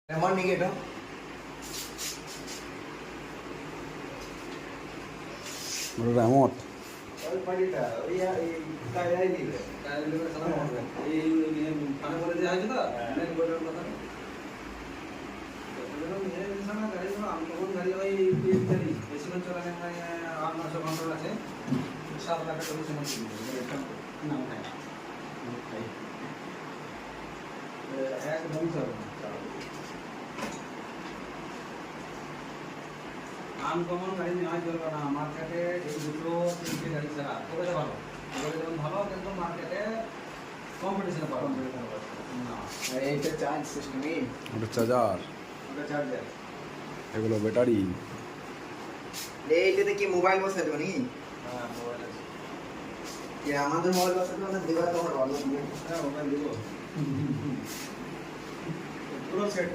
Raymond নিকে এটা remote ওই পাটিটা ওই এই টায়ার নিবে টায়ার নিবে সাদা মরবে এই পানি বলে দেওয়া হয়েছে তো মেন বোর্ডের কথা আমি তখন গাড়ি ওই বেশি করে চলালে 8-900 ঘন্টা আছে 7 লাখ টাকা সময় নাম খাই একদম চলবে আনকমন গাড়ি নেওয়া চলবে না মার্কেটে এই দুটো তিনটে গাড়ি ছাড়া তবে ভালো তবে যেমন ভালো কিন্তু মার্কেটে কম্পিটিশন পাবো না এইটা চার্জ সিস্টেম এই ওটা চার্জার ওটা চার্জার এগুলো ব্যাটারি এইটাতে কি মোবাইল বসাতে পারি হ্যাঁ মোবাইল আছে কি আমাদের মোবাইল বসাতে না দেবা তোমার ভালো হ্যাঁ মোবাইল দিব পুরো সেট